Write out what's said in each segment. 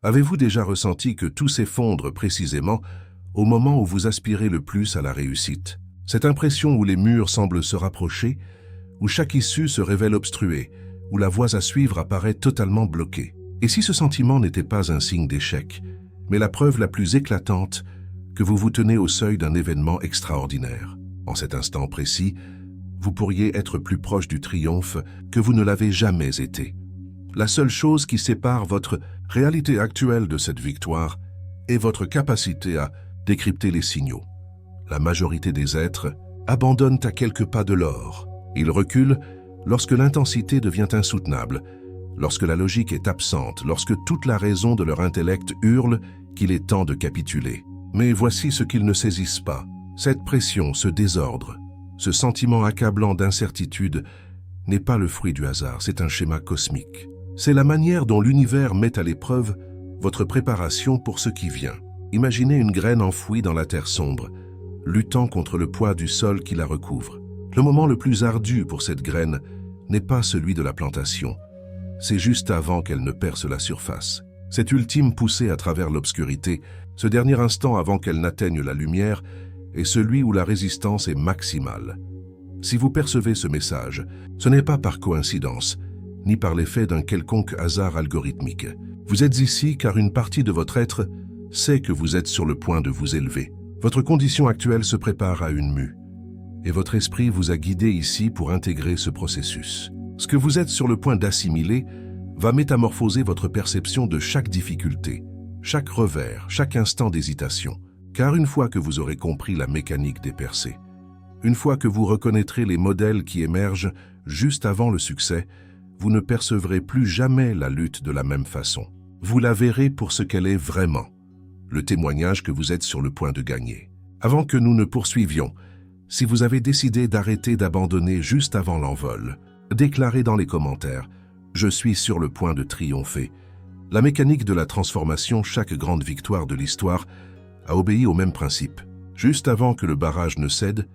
Avez-vous déjà ressenti que tout s'effondre précisément au moment où vous aspirez le plus à la réussite? Cette impression où les murs semblent se rapprocher, où chaque issue se révèle obstruée, où la voie à suivre apparaît totalement bloquée. Et si ce sentiment n'était pas un signe d'échec, mais la preuve la plus éclatante que vous vous tenez au seuil d'un événement extraordinaire? En cet instant précis, vous pourriez être plus proche du triomphe que vous ne l'avez jamais été. La seule chose qui sépare votre réalité actuelle de cette victoire est votre capacité à décrypter les signaux. La majorité des êtres abandonnent à quelques pas de l'or. Ils reculent lorsque l'intensité devient insoutenable, lorsque la logique est absente, lorsque toute la raison de leur intellect hurle qu'il est temps de capituler. Mais voici ce qu'ils ne saisissent pas. Cette pression, ce désordre, ce sentiment accablant d'incertitude n'est pas le fruit du hasard, c'est un schéma cosmique. C'est la manière dont l'univers met à l'épreuve votre préparation pour ce qui vient. Imaginez une graine enfouie dans la terre sombre, luttant contre le poids du sol qui la recouvre. Le moment le plus ardu pour cette graine n'est pas celui de la plantation, c'est juste avant qu'elle ne perce la surface. Cette ultime poussée à travers l'obscurité, ce dernier instant avant qu'elle n'atteigne la lumière, est celui où la résistance est maximale. Si vous percevez ce message, ce n'est pas par coïncidence, ni par l'effet d'un quelconque hasard algorithmique. Vous êtes ici car une partie de votre être sait que vous êtes sur le point de vous élever. Votre condition actuelle se prépare à une mue, et votre esprit vous a guidé ici pour intégrer ce processus. Ce que vous êtes sur le point d'assimiler va métamorphoser votre perception de chaque difficulté, chaque revers, chaque instant d'hésitation. Car une fois que vous aurez compris la mécanique des percées, une fois que vous reconnaîtrez les modèles qui émergent juste avant le succès, vous ne percevrez plus jamais la lutte de la même façon. Vous la verrez pour ce qu'elle est vraiment, le témoignage que vous êtes sur le point de gagner. Avant que nous ne poursuivions, si vous avez décidé d'arrêter d'abandonner juste avant l'envol, déclarez dans les commentaires « Je suis sur le point de triompher ». La mécanique de la transformation, chaque grande victoire de l'histoire, a obéi au même principe. Juste avant que le barrage ne cède,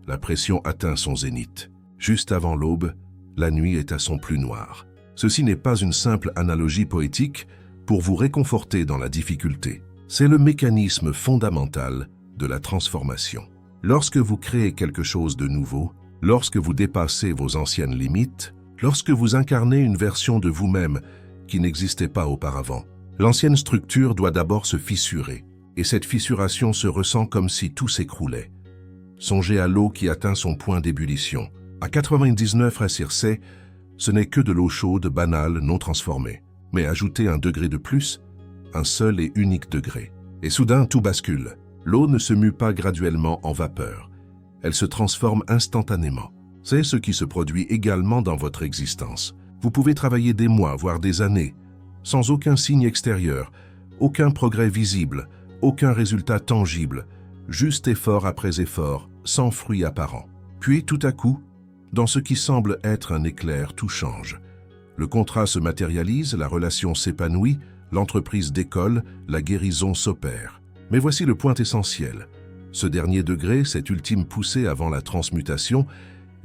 la pression atteint son zénith. Juste avant l'aube, la nuit est à son plus noir. Ceci n'est pas une simple analogie poétique pour vous réconforter dans la difficulté. C'est le mécanisme fondamental de la transformation. Lorsque vous créez quelque chose de nouveau, lorsque vous dépassez vos anciennes limites, lorsque vous incarnez une version de vous-même qui n'existait pas auparavant, l'ancienne structure doit d'abord se fissurer. Et cette fissuration se ressent comme si tout s'écroulait. Songez à l'eau qui atteint son point d'ébullition. À 99 à Circé, ce n'est que de l'eau chaude, banale, non transformée. Mais ajoutez un degré de plus, un seul et unique degré. Et soudain, tout bascule. L'eau ne se mue pas graduellement en vapeur. Elle se transforme instantanément. C'est ce qui se produit également dans votre existence. Vous pouvez travailler des mois, voire des années, sans aucun signe extérieur, aucun progrès visible, aucun résultat tangible, juste effort après effort, sans fruit apparent. Puis, tout à coup, dans ce qui semble être un éclair, tout change. Le contrat se matérialise, la relation s'épanouit, l'entreprise décolle, la guérison s'opère. Mais voici le point essentiel. Ce dernier degré, cette ultime poussée avant la transmutation,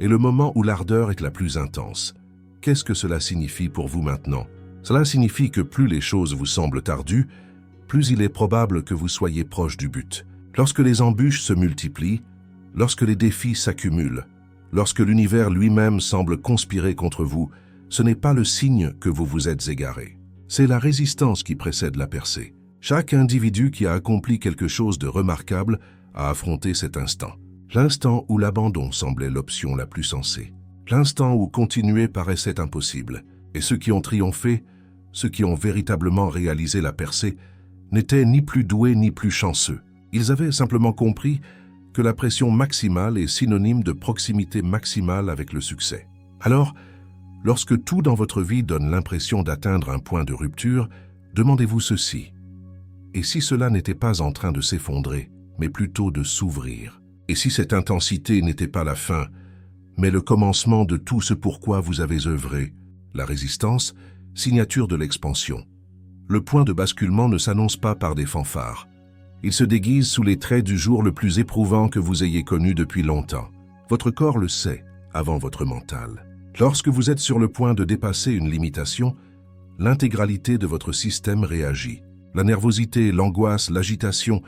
est le moment où l'ardeur est la plus intense. Qu'est-ce que cela signifie pour vous maintenant? Cela signifie que plus les choses vous semblent ardues, plus il est probable que vous soyez proche du but. Lorsque les embûches se multiplient, lorsque les défis s'accumulent, lorsque l'univers lui-même semble conspirer contre vous, ce n'est pas le signe que vous vous êtes égaré. C'est la résistance qui précède la percée. Chaque individu qui a accompli quelque chose de remarquable a affronté cet instant. L'instant où l'abandon semblait l'option la plus sensée. L'instant où continuer paraissait impossible. Et ceux qui ont triomphé, ceux qui ont véritablement réalisé la percée, n'étaient ni plus doués ni plus chanceux. Ils avaient simplement compris que la pression maximale est synonyme de proximité maximale avec le succès. Alors, lorsque tout dans votre vie donne l'impression d'atteindre un point de rupture, demandez-vous ceci. Et si cela n'était pas en train de s'effondrer, mais plutôt de s'ouvrir? Et si cette intensité n'était pas la fin, mais le commencement de tout ce pourquoi vous avez œuvré? La résistance, signature de l'expansion. Le point de basculement ne s'annonce pas par des fanfares. Il se déguise sous les traits du jour le plus éprouvant que vous ayez connu depuis longtemps. Votre corps le sait, avant votre mental. Lorsque vous êtes sur le point de dépasser une limitation, l'intégralité de votre système réagit. La nervosité, l'angoisse, l'agitation,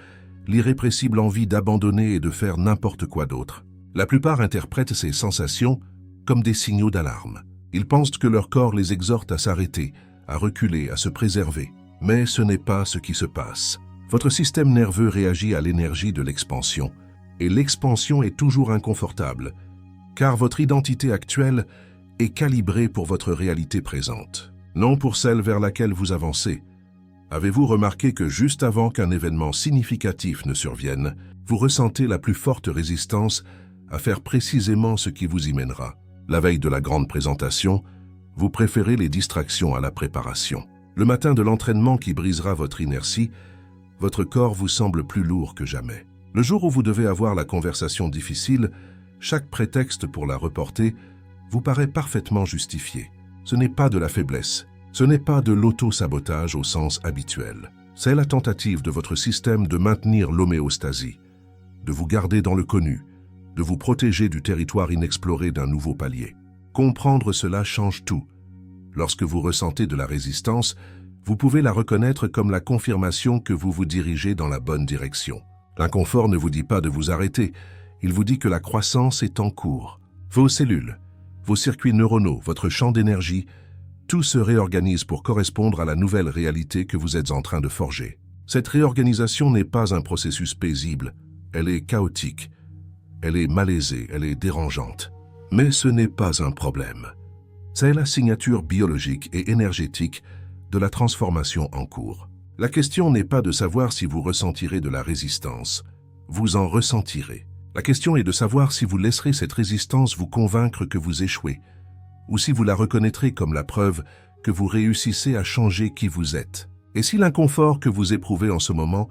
l'irrépressible envie d'abandonner et de faire n'importe quoi d'autre. La plupart interprètent ces sensations comme des signaux d'alarme. Ils pensent que leur corps les exhorte à s'arrêter, à reculer, à se préserver. Mais ce n'est pas ce qui se passe. Votre système nerveux réagit à l'énergie de l'expansion. Et l'expansion est toujours inconfortable, car votre identité actuelle est calibrée pour votre réalité présente, non pour celle vers laquelle vous avancez. Avez-vous remarqué que juste avant qu'un événement significatif ne survienne, vous ressentez la plus forte résistance à faire précisément ce qui vous y mènera? La veille de la grande présentation, vous préférez les distractions à la préparation. Le matin de l'entraînement qui brisera votre inertie, votre corps vous semble plus lourd que jamais. Le jour où vous devez avoir la conversation difficile, chaque prétexte pour la reporter vous paraît parfaitement justifié. Ce n'est pas de la faiblesse, ce n'est pas de l'auto-sabotage au sens habituel. C'est la tentative de votre système de maintenir l'homéostasie, de vous garder dans le connu, de vous protéger du territoire inexploré d'un nouveau palier. Comprendre cela change tout. Lorsque vous ressentez de la résistance, vous pouvez la reconnaître comme la confirmation que vous vous dirigez dans la bonne direction. L'inconfort ne vous dit pas de vous arrêter, il vous dit que la croissance est en cours. Vos cellules, vos circuits neuronaux, votre champ d'énergie, tout se réorganise pour correspondre à la nouvelle réalité que vous êtes en train de forger. Cette réorganisation n'est pas un processus paisible, elle est chaotique, elle est malaisée, elle est dérangeante. Mais ce n'est pas un problème. C'est la signature biologique et énergétique de la transformation en cours. La question n'est pas de savoir si vous ressentirez de la résistance, vous en ressentirez. La question est de savoir si vous laisserez cette résistance vous convaincre que vous échouez, ou si vous la reconnaîtrez comme la preuve que vous réussissez à changer qui vous êtes. Et si l'inconfort que vous éprouvez en ce moment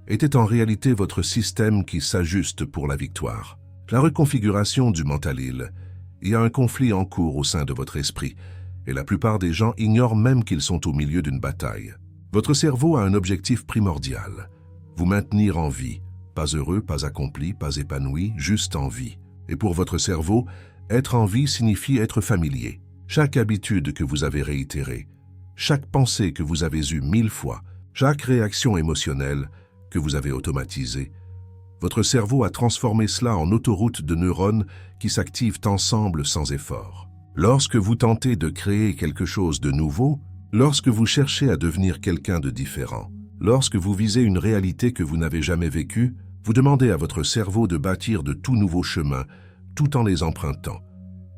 était en réalité votre système qui s'ajuste pour la victoire. La reconfiguration du mental, il y a un conflit en cours au sein de votre esprit, et la plupart des gens ignorent même qu'ils sont au milieu d'une bataille. Votre cerveau a un objectif primordial, vous maintenir en vie, pas heureux, pas accompli, pas épanoui, juste en vie. Et pour votre cerveau, être en vie signifie être familier. Chaque habitude que vous avez réitérée, chaque pensée que vous avez eue 1000 fois, chaque réaction émotionnelle que vous avez automatisée, votre cerveau a transformé cela en autoroute de neurones qui s'activent ensemble sans effort. Lorsque vous tentez de créer quelque chose de nouveau, lorsque vous cherchez à devenir quelqu'un de différent, lorsque vous visez une réalité que vous n'avez jamais vécue, vous demandez à votre cerveau de bâtir de tout nouveaux chemins, tout en les empruntant.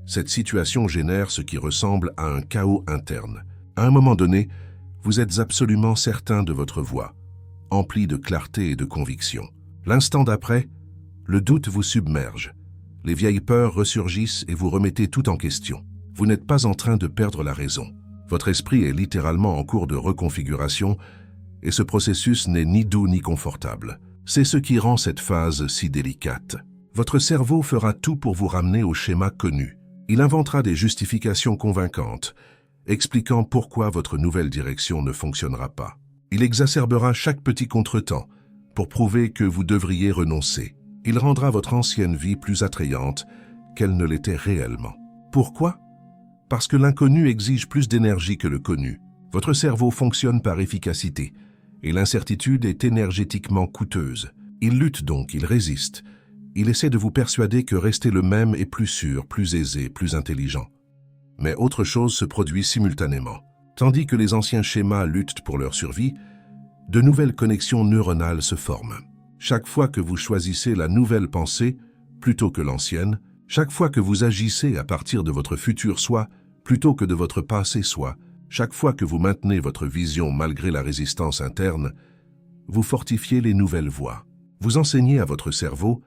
Cette situation génère ce qui ressemble à un chaos interne. À un moment donné, vous êtes absolument certain de votre voie, empli de clarté et de conviction. L'instant d'après, le doute vous submerge. Les vieilles peurs ressurgissent et vous remettez tout en question. Vous n'êtes pas en train de perdre la raison. Votre esprit est littéralement en cours de reconfiguration et ce processus n'est ni doux ni confortable. C'est ce qui rend cette phase si délicate. Votre cerveau fera tout pour vous ramener au schéma connu. Il inventera des justifications convaincantes, expliquant pourquoi votre nouvelle direction ne fonctionnera pas. Il exacerbera chaque petit contretemps pour prouver que vous devriez renoncer. Il rendra votre ancienne vie plus attrayante qu'elle ne l'était réellement. Pourquoi? Parce que l'inconnu exige plus d'énergie que le connu. Votre cerveau fonctionne par efficacité, et l'incertitude est énergétiquement coûteuse. Il lutte donc, il résiste. Il essaie de vous persuader que rester le même est plus sûr, plus aisé, plus intelligent. Mais autre chose se produit simultanément. Tandis que les anciens schémas luttent pour leur survie, de nouvelles connexions neuronales se forment. Chaque fois que vous choisissez la nouvelle pensée plutôt que l'ancienne, chaque fois que vous agissez à partir de votre futur soi plutôt que de votre passé soi, chaque fois que vous maintenez votre vision malgré la résistance interne, vous fortifiez les nouvelles voies. Vous enseignez à votre cerveau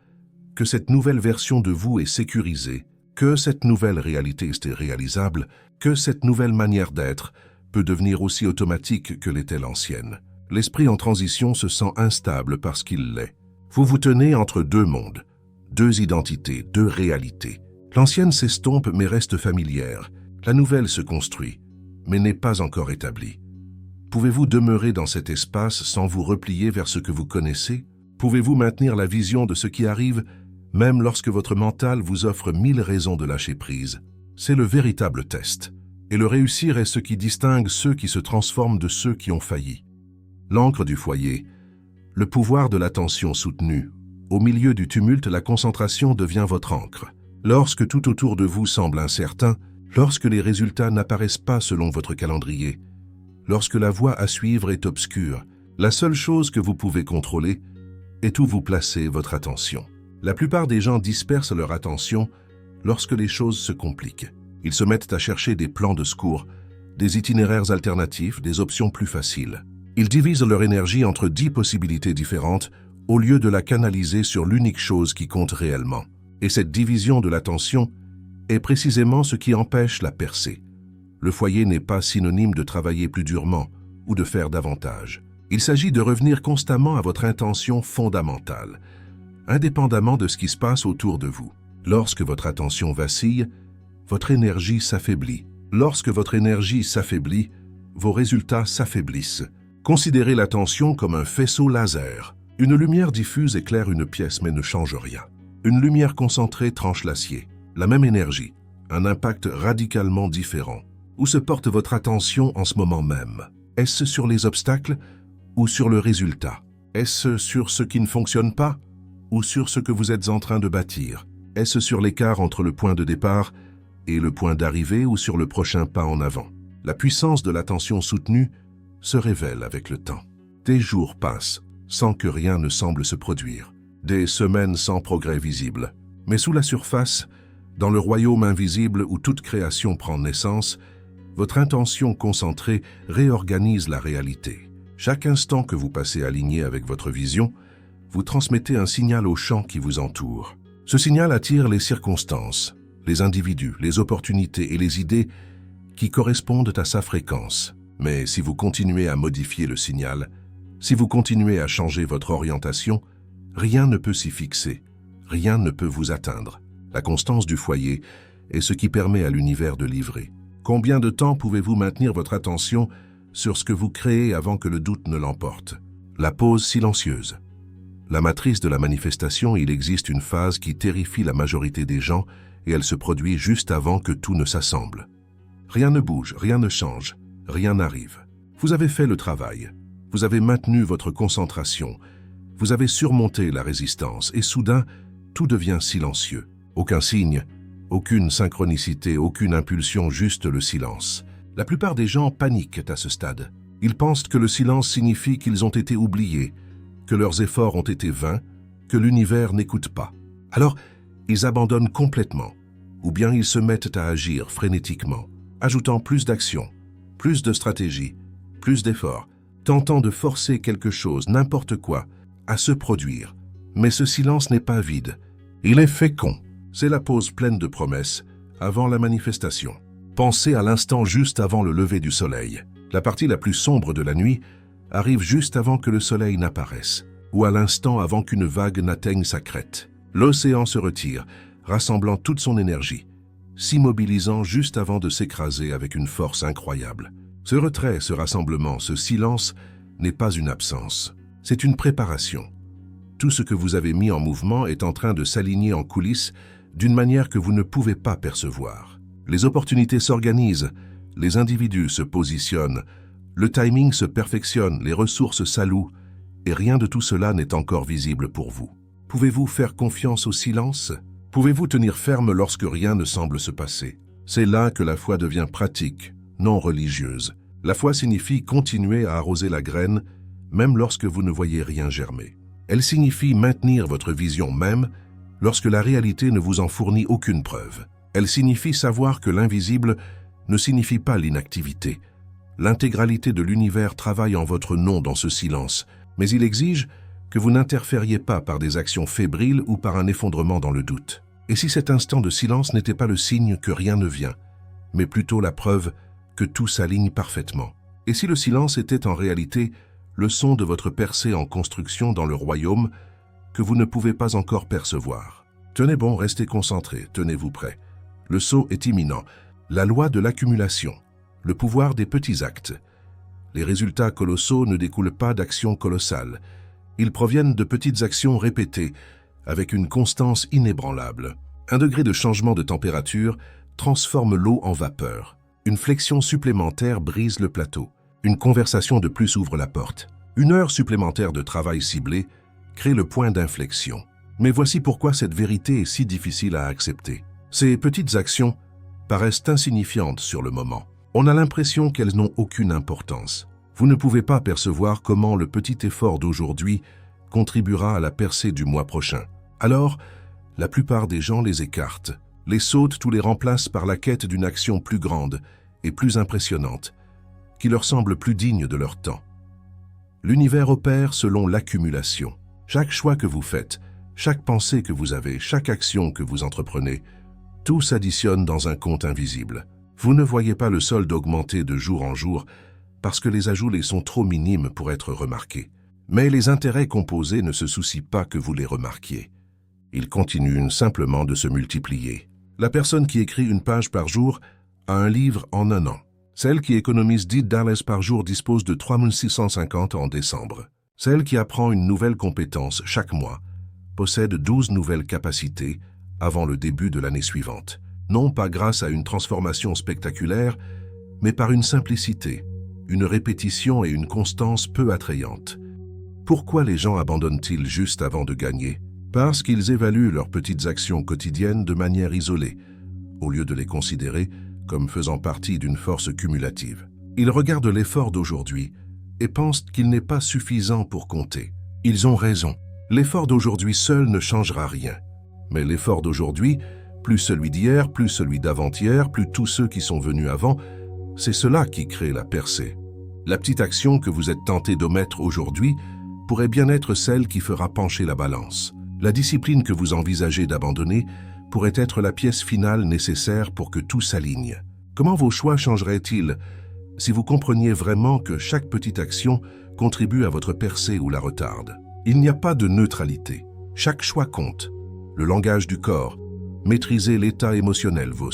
que cette nouvelle version de vous est sécurisée, que cette nouvelle réalité est réalisable, que cette nouvelle manière d'être peut devenir aussi automatique que l'était l'ancienne. L'esprit en transition se sent instable parce qu'il l'est. Vous vous tenez entre deux mondes, deux identités, deux réalités. L'ancienne s'estompe mais reste familière. La nouvelle se construit, mais n'est pas encore établie. Pouvez-vous demeurer dans cet espace sans vous replier vers ce que vous connaissez? Pouvez-vous maintenir la vision de ce qui arrive, même lorsque votre mental vous offre 1000 raisons de lâcher prise? C'est le véritable test. Et le réussir est ce qui distingue ceux qui se transforment de ceux qui ont failli. L'ancre du foyer, le pouvoir de l'attention soutenue. Au milieu du tumulte, la concentration devient votre ancre. Lorsque tout autour de vous semble incertain, lorsque les résultats n'apparaissent pas selon votre calendrier, lorsque la voie à suivre est obscure, la seule chose que vous pouvez contrôler est où vous placez votre attention. La plupart des gens dispersent leur attention lorsque les choses se compliquent. Ils se mettent à chercher des plans de secours, des itinéraires alternatifs, des options plus faciles. Ils divisent leur énergie entre 10 possibilités différentes au lieu de la canaliser sur l'unique chose qui compte réellement. Et cette division de l'attention est précisément ce qui empêche la percée. Le foyer n'est pas synonyme de travailler plus durement ou de faire davantage. Il s'agit de revenir constamment à votre intention fondamentale, indépendamment de ce qui se passe autour de vous. Lorsque votre attention vacille, votre énergie s'affaiblit. Lorsque votre énergie s'affaiblit, vos résultats s'affaiblissent. Considérez l'attention comme un faisceau laser. Une lumière diffuse éclaire une pièce mais ne change rien. Une lumière concentrée tranche l'acier. La même énergie, un impact radicalement différent. Où se porte votre attention en ce moment même? Est-ce sur les obstacles ou sur le résultat? Est-ce sur ce qui ne fonctionne pas ou sur ce que vous êtes en train de bâtir? Est-ce sur l'écart entre le point de départ et le point d'arrivée ou sur le prochain pas en avant? La puissance de l'attention soutenue se révèle avec le temps. Des jours passent sans que rien ne semble se produire. Des semaines sans progrès visible. Mais sous la surface, dans le royaume invisible où toute création prend naissance, votre intention concentrée réorganise la réalité. Chaque instant que vous passez aligné avec votre vision, vous transmettez un signal au champ qui vous entoure. Ce signal attire les circonstances, les individus, les opportunités et les idées qui correspondent à sa fréquence. Mais si vous continuez à modifier le signal, si vous continuez à changer votre orientation, rien ne peut s'y fixer, rien ne peut vous atteindre. La constance du foyer est ce qui permet à l'univers de livrer. Combien de temps pouvez-vous maintenir votre attention sur ce que vous créez avant que le doute ne l'emporte? La pause silencieuse. La matrice de la manifestation, il existe une phase qui terrifie la majorité des gens et elle se produit juste avant que tout ne s'assemble. Rien ne bouge, rien ne change, rien n'arrive. Vous avez fait le travail, vous avez maintenu votre concentration, vous avez surmonté la résistance et soudain, tout devient silencieux. Aucun signe, aucune synchronicité, aucune impulsion, juste le silence. La plupart des gens paniquent à ce stade. Ils pensent que le silence signifie qu'ils ont été oubliés, que leurs efforts ont été vains, que l'univers n'écoute pas. Alors, ils abandonnent complètement, ou bien ils se mettent à agir frénétiquement, ajoutant plus d'action, plus de stratégie, plus d'efforts, tentant de forcer quelque chose, n'importe quoi, à se produire. Mais ce silence n'est pas vide, il est fécond. C'est la pause pleine de promesses, avant la manifestation. Pensez à l'instant juste avant le lever du soleil. La partie la plus sombre de la nuit arrive juste avant que le soleil n'apparaisse, ou à l'instant avant qu'une vague n'atteigne sa crête. L'océan se retire, rassemblant toute son énergie, s'immobilisant juste avant de s'écraser avec une force incroyable. Ce retrait, ce rassemblement, ce silence n'est pas une absence, c'est une préparation. Tout ce que vous avez mis en mouvement est en train de s'aligner en coulisses d'une manière que vous ne pouvez pas percevoir. Les opportunités s'organisent, les individus se positionnent, le timing se perfectionne, les ressources s'allouent, et rien de tout cela n'est encore visible pour vous. Pouvez-vous faire confiance au silence? Pouvez-vous tenir ferme lorsque rien ne semble se passer? C'est là que la foi devient pratique, non religieuse. La foi signifie continuer à arroser la graine, même lorsque vous ne voyez rien germer. Elle signifie maintenir votre vision même lorsque la réalité ne vous en fournit aucune preuve. Elle signifie savoir que l'invisible ne signifie pas l'inactivité. L'intégralité de l'univers travaille en votre nom dans ce silence, mais il exige que vous n'interfériez pas par des actions fébriles ou par un effondrement dans le doute. Et si cet instant de silence n'était pas le signe que rien ne vient, mais plutôt la preuve que tout s'aligne parfaitement? Et si le silence était en réalité le son de votre percée en construction dans le royaume que vous ne pouvez pas encore percevoir? Tenez bon, restez concentrés, tenez-vous prêts. Le saut est imminent. La loi de l'accumulation, le pouvoir des petits actes. Les résultats colossaux ne découlent pas d'actions colossales. Ils proviennent de petites actions répétées, avec une constance inébranlable. Un degré de changement de température transforme l'eau en vapeur. Une flexion supplémentaire brise le plateau. Une conversation de plus ouvre la porte. Une heure supplémentaire de travail ciblé crée le point d'inflexion. Mais voici pourquoi cette vérité est si difficile à accepter. Ces petites actions paraissent insignifiantes sur le moment. On a l'impression qu'elles n'ont aucune importance. Vous ne pouvez pas percevoir comment le petit effort d'aujourd'hui contribuera à la percée du mois prochain. Alors, la plupart des gens les écartent, les sautent ou les remplacent par la quête d'une action plus grande et plus impressionnante, qui leur semble plus digne de leur temps. L'univers opère selon l'accumulation. Chaque choix que vous faites, chaque pensée que vous avez, chaque action que vous entreprenez, tout s'additionne dans un compte invisible. Vous ne voyez pas le solde augmenter de jour en jour parce que les ajouts les sont trop minimes pour être remarqués. Mais les intérêts composés ne se soucient pas que vous les remarquiez. Ils continuent simplement de se multiplier. La personne qui écrit une page par jour a un livre en un an. Celle qui économise $10 par jour dispose de 3650 en décembre. Celle qui apprend une nouvelle compétence chaque mois possède 12 nouvelles capacités avant le début de l'année suivante. Non pas grâce à une transformation spectaculaire, mais par une simplicité, une répétition et une constance peu attrayantes. Pourquoi les gens abandonnent-ils juste avant de gagner? Parce qu'ils évaluent leurs petites actions quotidiennes de manière isolée, au lieu de les considérer comme faisant partie d'une force cumulative. Ils regardent l'effort d'aujourd'hui et pensent qu'il n'est pas suffisant pour compter. Ils ont raison. L'effort d'aujourd'hui seul ne changera rien. Mais l'effort d'aujourd'hui, plus celui d'hier, plus celui d'avant-hier, plus tous ceux qui sont venus avant, c'est cela qui crée la percée. La petite action que vous êtes tenté d'omettre aujourd'hui pourrait bien être celle qui fera pencher la balance. La discipline que vous envisagez d'abandonner pourrait être la pièce finale nécessaire pour que tout s'aligne. Comment vos choix changeraient-ils si vous compreniez vraiment que chaque petite action contribue à votre percée ou la retarde? Il n'y a pas de neutralité. Chaque choix compte. Le langage du corps. Maîtrisez l'état émotionnel, vos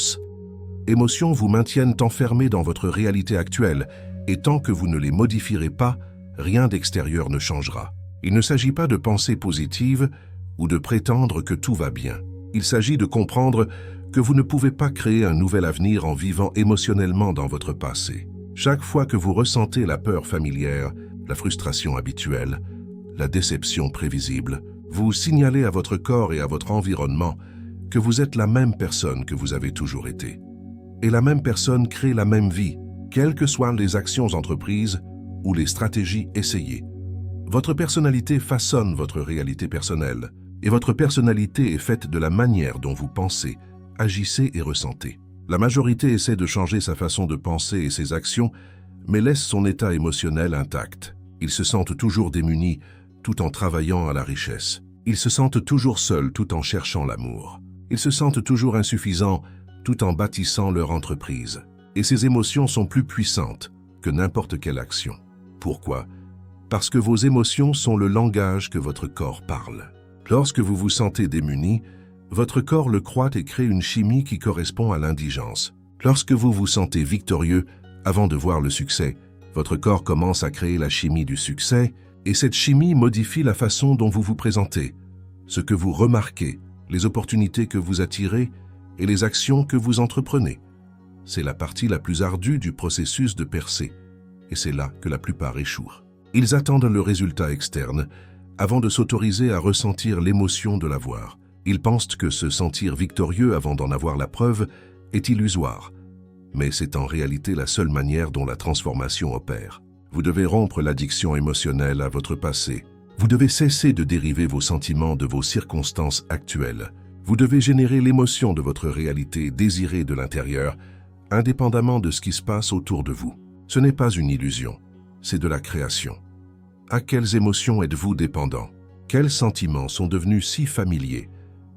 émotions vous maintiennent enfermés dans votre réalité actuelle et tant que vous ne les modifierez pas, rien d'extérieur ne changera. Il ne s'agit pas de pensées positives ou de prétendre que tout va bien. Il s'agit de comprendre que vous ne pouvez pas créer un nouvel avenir en vivant émotionnellement dans votre passé. Chaque fois que vous ressentez la peur familière, la frustration habituelle, la déception prévisible, vous signalez à votre corps et à votre environnement que vous êtes la même personne que vous avez toujours été. Et la même personne crée la même vie, quelles que soient les actions entreprises ou les stratégies essayées. Votre personnalité façonne votre réalité personnelle, et votre personnalité est faite de la manière dont vous pensez, agissez et ressentez. La majorité essaie de changer sa façon de penser et ses actions, mais laisse son état émotionnel intact. Ils se sentent toujours démunis, tout en travaillant à la richesse. Ils se sentent toujours seuls, tout en cherchant l'amour. Ils se sentent toujours insuffisants, tout en bâtissant leur entreprise. Et ces émotions sont plus puissantes que n'importe quelle action. Pourquoi? Parce que vos émotions sont le langage que votre corps parle. Lorsque vous vous sentez démuni, votre corps le croit et crée une chimie qui correspond à l'indigence. Lorsque vous vous sentez victorieux, avant de voir le succès, votre corps commence à créer la chimie du succès, et cette chimie modifie la façon dont vous vous présentez, ce que vous remarquez, les opportunités que vous attirez et les actions que vous entreprenez. C'est la partie la plus ardue du processus de percée, et c'est là que la plupart échouent. Ils attendent le résultat externe avant de s'autoriser à ressentir l'émotion de l'avoir. Ils pensent que se sentir victorieux avant d'en avoir la preuve est illusoire, mais c'est en réalité la seule manière dont la transformation opère. Vous devez rompre l'addiction émotionnelle à votre passé. Vous devez cesser de dériver vos sentiments de vos circonstances actuelles. Vous devez générer l'émotion de votre réalité désirée de l'intérieur, indépendamment de ce qui se passe autour de vous. Ce n'est pas une illusion, c'est de la création. À quelles émotions êtes-vous dépendant? Quels sentiments sont devenus si familiers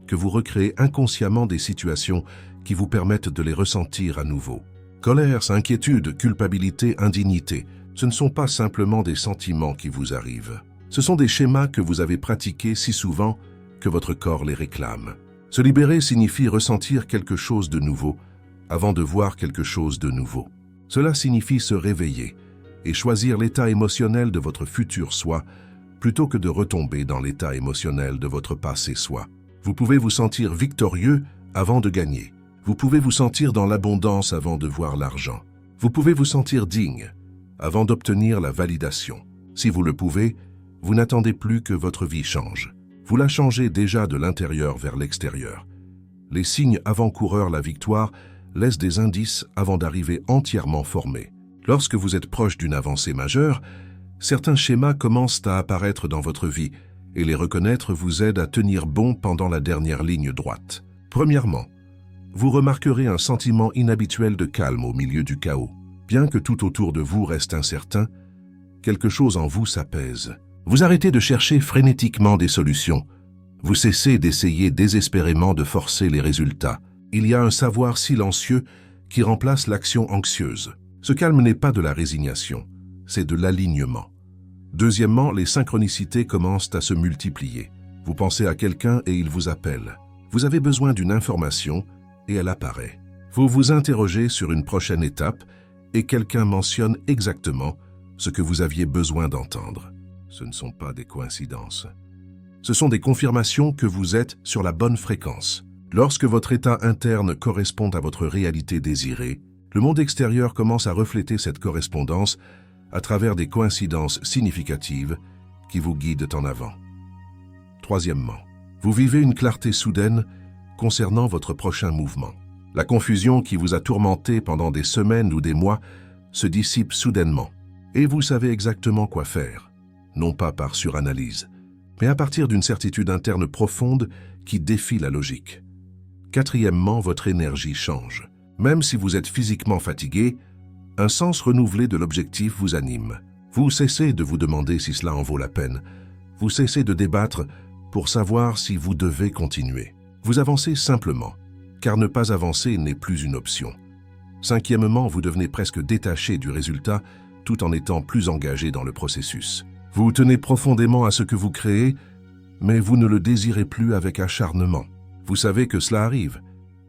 que vous recréez inconsciemment des situations qui vous permettent de les ressentir à nouveau? Colère, inquiétude, culpabilité, indignité, ce ne sont pas simplement des sentiments qui vous arrivent. Ce sont des schémas que vous avez pratiqués si souvent que votre corps les réclame. Se libérer signifie ressentir quelque chose de nouveau avant de voir quelque chose de nouveau. Cela signifie se réveiller et choisir l'état émotionnel de votre futur soi plutôt que de retomber dans l'état émotionnel de votre passé soi. Vous pouvez vous sentir victorieux avant de gagner. Vous pouvez vous sentir dans l'abondance avant de voir l'argent. Vous pouvez vous sentir digne avant d'obtenir la validation. Si vous le pouvez, vous n'attendez plus que votre vie change. Vous la changez déjà de l'intérieur vers l'extérieur. Les signes avant-coureurs la victoire laissent des indices avant d'arriver entièrement formés. Lorsque vous êtes proche d'une avancée majeure, certains schémas commencent à apparaître dans votre vie et les reconnaître vous aide à tenir bon pendant la dernière ligne droite. Premièrement, vous remarquerez un sentiment inhabituel de calme au milieu du chaos. Bien que tout autour de vous reste incertain, quelque chose en vous s'apaise. Vous arrêtez de chercher frénétiquement des solutions. Vous cessez d'essayer désespérément de forcer les résultats. Il y a un savoir silencieux qui remplace l'action anxieuse. Ce calme n'est pas de la résignation, c'est de l'alignement. Deuxièmement, les synchronicités commencent à se multiplier. Vous pensez à quelqu'un et il vous appelle. Vous avez besoin d'une information et elle apparaît. Vous vous interrogez sur une prochaine étape et quelqu'un mentionne exactement ce que vous aviez besoin d'entendre. Ce ne sont pas des coïncidences. Ce sont des confirmations que vous êtes sur la bonne fréquence. Lorsque votre état interne correspond à votre réalité désirée, le monde extérieur commence à refléter cette correspondance à travers des coïncidences significatives qui vous guident en avant. Troisièmement, vous vivez une clarté soudaine concernant votre prochain mouvement. La confusion qui vous a tourmenté pendant des semaines ou des mois se dissipe soudainement et vous savez exactement quoi faire, non pas par suranalyse, mais à partir d'une certitude interne profonde qui défie la logique. Quatrièmement, votre énergie change. Même si vous êtes physiquement fatigué, un sens renouvelé de l'objectif vous anime. Vous cessez de vous demander si cela en vaut la peine. Vous cessez de débattre pour savoir si vous devez continuer. Vous avancez simplement, car ne pas avancer n'est plus une option. Cinquièmement, vous devenez presque détaché du résultat tout en étant plus engagé dans le processus. Vous tenez profondément à ce que vous créez, mais vous ne le désirez plus avec acharnement. Vous savez que cela arrive.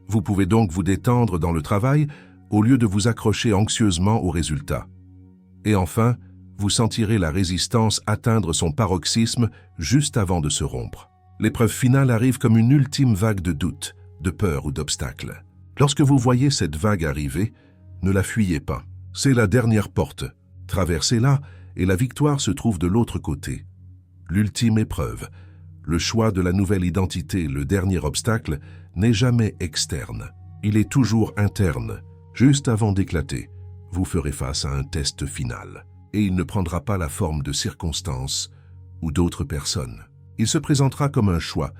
Vous pouvez donc vous détendre dans le travail au lieu de vous accrocher anxieusement au résultat. Et enfin, vous sentirez la résistance atteindre son paroxysme juste avant de se rompre. L'épreuve finale arrive comme une ultime vague de doute, de peur ou d'obstacle. Lorsque vous voyez cette vague arriver, ne la fuyez pas. C'est la dernière porte. Traversez-la et la victoire se trouve de l'autre côté. L'ultime épreuve, le choix de la nouvelle identité, le dernier obstacle, n'est jamais externe. Il est toujours interne. Juste avant d'éclater, vous ferez face à un test final. Et il ne prendra pas la forme de circonstances ou d'autres personnes. Il se présentera comme un choix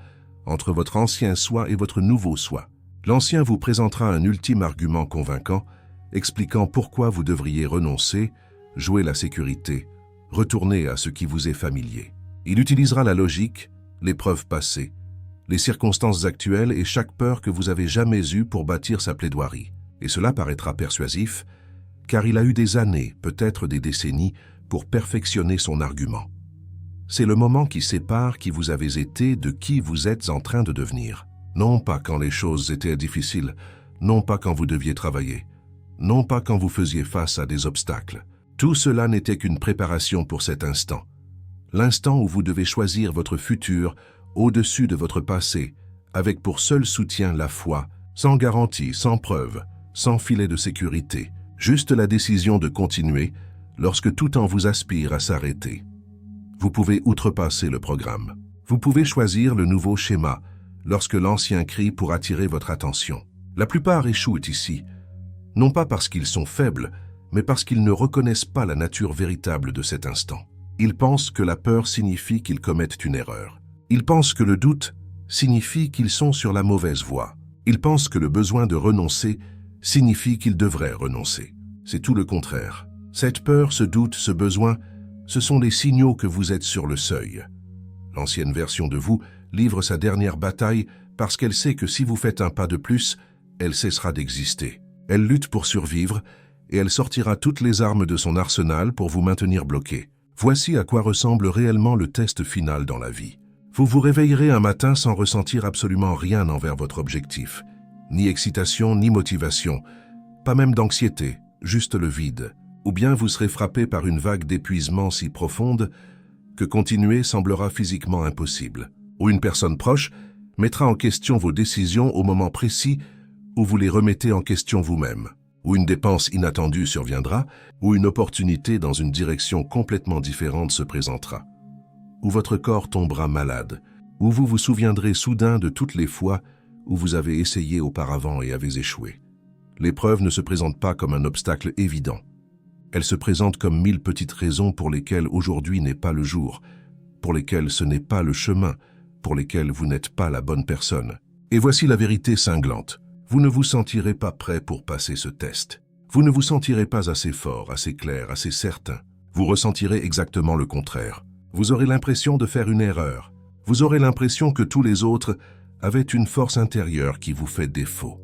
entre votre ancien soi et votre nouveau soi. L'ancien vous présentera un ultime argument convaincant, expliquant pourquoi vous devriez renoncer, jouer la sécurité, retourner à ce qui vous est familier. Il utilisera la logique, les preuves passées, les circonstances actuelles et chaque peur que vous avez jamais eue pour bâtir sa plaidoirie. Et cela paraîtra persuasif, car il a eu des années, peut-être des décennies, pour perfectionner son argument. C'est le moment qui sépare qui vous avez été de qui vous êtes en train de devenir. Non pas quand les choses étaient difficiles, non pas quand vous deviez travailler, non pas quand vous faisiez face à des obstacles. Tout cela n'était qu'une préparation pour cet instant. L'instant où vous devez choisir votre futur au-dessus de votre passé, avec pour seul soutien la foi, sans garantie, sans preuve, sans filet de sécurité, juste la décision de continuer lorsque tout en vous aspire à s'arrêter. Vous pouvez outrepasser le programme. Vous pouvez choisir le nouveau schéma lorsque l'ancien crie pour attirer votre attention. La plupart échouent ici, non pas parce qu'ils sont faibles, mais parce qu'ils ne reconnaissent pas la nature véritable de cet instant. Ils pensent que la peur signifie qu'ils commettent une erreur. Ils pensent que le doute signifie qu'ils sont sur la mauvaise voie. Ils pensent que le besoin de renoncer signifie qu'ils devraient renoncer. C'est tout le contraire. Cette peur, ce doute, ce besoin, ce sont les signaux que vous êtes sur le seuil. L'ancienne version de vous livre sa dernière bataille parce qu'elle sait que si vous faites un pas de plus, elle cessera d'exister. Elle lutte pour survivre et elle sortira toutes les armes de son arsenal pour vous maintenir bloqué. Voici à quoi ressemble réellement le test final dans la vie. Vous vous réveillerez un matin sans ressentir absolument rien envers votre objectif. Ni excitation, ni motivation, pas même d'anxiété, juste le vide. Ou bien vous serez frappé par une vague d'épuisement si profonde que continuer semblera physiquement impossible. Ou une personne proche mettra en question vos décisions au moment précis où vous les remettez en question vous-même. où une dépense inattendue surviendra, où une opportunité dans une direction complètement différente se présentera, où votre corps tombera malade, où vous vous souviendrez soudain de toutes les fois où vous avez essayé auparavant et avez échoué. L'épreuve ne se présente pas comme un obstacle évident. Elle se présente comme 1000 petites raisons pour lesquelles aujourd'hui n'est pas le jour, pour lesquelles ce n'est pas le chemin, pour lesquelles vous n'êtes pas la bonne personne. Et voici la vérité cinglante. Vous ne vous sentirez pas prêt pour passer ce test. Vous ne vous sentirez pas assez fort, assez clair, assez certain. Vous ressentirez exactement le contraire. Vous aurez l'impression de faire une erreur. Vous aurez l'impression que tous les autres avaient une force intérieure qui vous fait défaut.